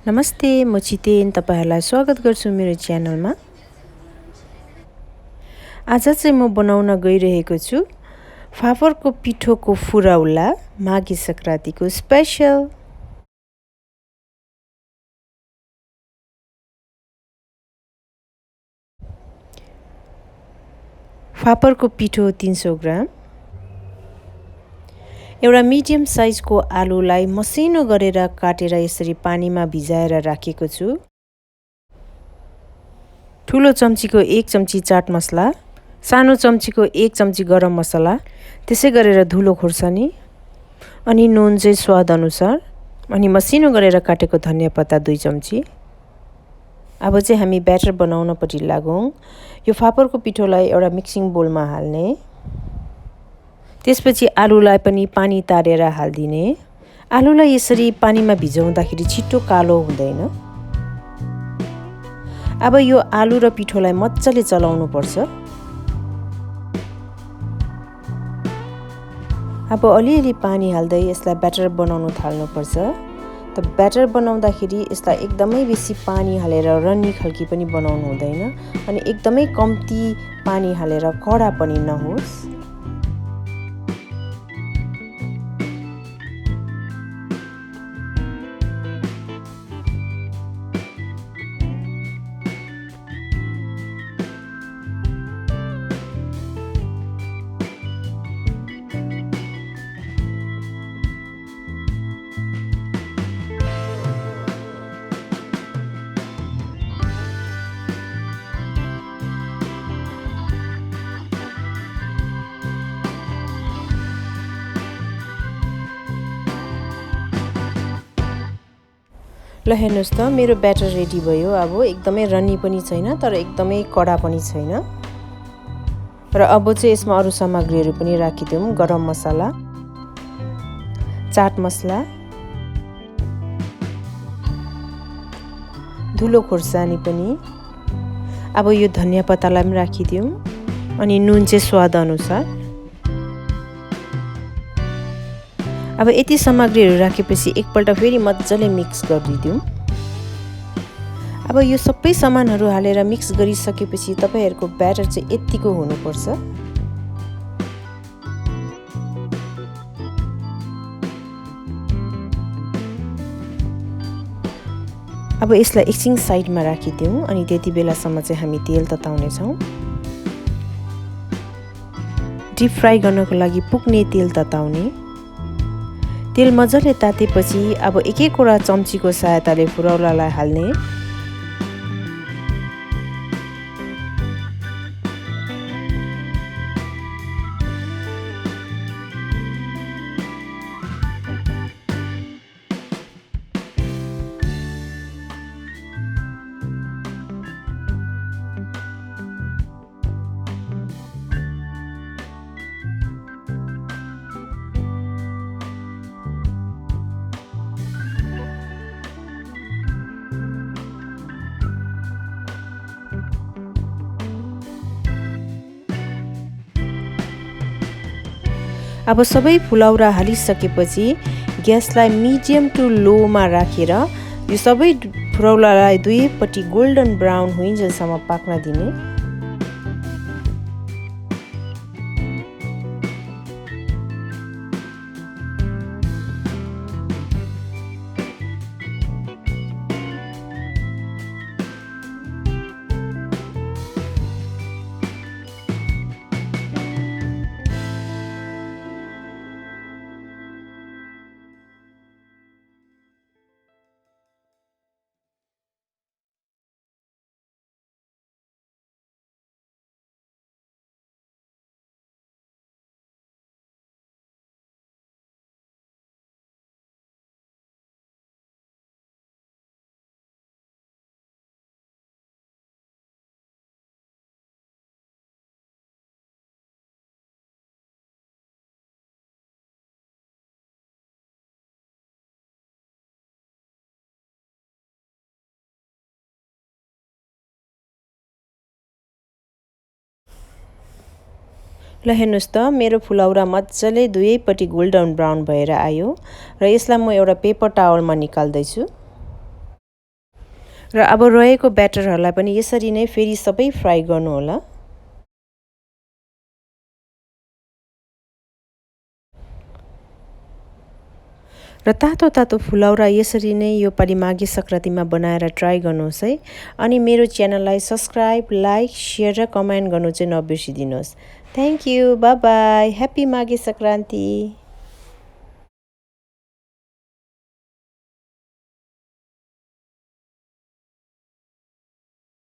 नमस्ते, म छितेन तपाईहरुलाई स्वागत गर्छु मेरो च्यानलमा। आज चाहिँ म बनाउन गइरहेको छु फापरको पिठोको फुरौला माघे संक्रान्तिको स्पेशल। फापरको पिठो 300 ग्राम, एउटा मिडियम साइजको आलुलाई मसिनो गरेर काटेर यसरी पानीमा भिजाएर राखेको छु। ठुलो चम्चीको 1 चम्ची चाट मसला, सानो चम्चीको 1 चम्ची गरम मसला, त्यसै गरेर धुलो खोर्सानी अनि नुन चाहिँ स्वाद अनुसार, अनि मसिनो गरेर काटेको धनिया पत्ता 2 चम्ची। अब चाहिँ हामी ब्याटर बनाउनपट्टि लागौं। यो फापरको पिठोलाई एउटा मिक्सिङ बोलमा हाल्ने, त्यसपछि आलुलाई पनि पानी तारेर हाल्दिने। आलुलाई यसरी पानीमा भिजाउँदाखेरि छिटो कालो हुँदैन। अब यो आलु र पिठोलाई मज्जाले चलाउनु पर्छ। अब अलिअलि पानी हाल्दै यसलाई ब्याटर बनाउन थाल्नु पर्छ। त ब्याटर बनाउँदाखेरि यसलाई एकदमै बेसी पानी हालेर रन्नी खालकी पनि बनाउनु हुँदैन अनि एकदमै कम्ती पानी हालेर कडा पनि नहोस्। ल हेर्नुस् त मेरो ब्याटर रेडी भयो। अब एकदमै रन्नी पनि छैन तर एकदमै कडा पनि छैन। र अब चाहिँ यसमा अरु सामग्रीहरू पनि राखिदिउँ। गरम मसला, चाट मसला, धुलो खोर्सानी पनि। अब यो धनिया पत्तालाई पनि राखिदिउँ अनि नुन चाहिँ स्वाद अनुसार। अब यति सामग्रीहरू राखेपछि एकपल्ट फेरि मज्जाले मिक्स गरिदिउँ। अब यो सबै सामानहरू हालेर मिक्स गरिसकेपछि तपाईहरुको ब्याटर चाहिँ यतिको हुनुपर्छ। अब यसलाई एकछिन साइडमा राखिदिउँ अनि त्यति बेलासम्म चाहिँ हामी तेल तताउने छौं। डीप फ्राई गर्नको लागि पुग्ने तेल तताउने। तेल मजाले तातेपछि अब एक-एकवटा चम्चीको सहायताले फुरौलालाई हाल्ने। अब सबै फुलौरा हालिसकेपछि ग्यासलाई मिडियम टु लोमा राखेर यो सबै फुलौरालाई दुईपट्टि गोल्डन ब्राउन हुइन्जेलसम्म पाक्न दिने। ल हेर्नुस् त मेरो फुलौरा मज्जाले दुवैपट्टि गोल्डन ब्राउन भएर आयो र यसलाई म एउटा पेपर टावलमा निकाल्दै छु। र अब रहेको ब्याटरहरूलाई पनि यसरी नै फेरि सबै फ्राई गर्नु होला। र तातो तातो फुलौरा यसरी नै यो पालि माघे सङ्क्रान्तिमा बनाएर ट्राई गर्नुहोस् है। अनि मेरो च्यानललाई सब्सक्राइब, लाइक, सेयर र कमेन्ट गर्नु चाहिँ नबिर्सिदिनुहोस्। Thank you, bye bye, happy Maghe Sankranti.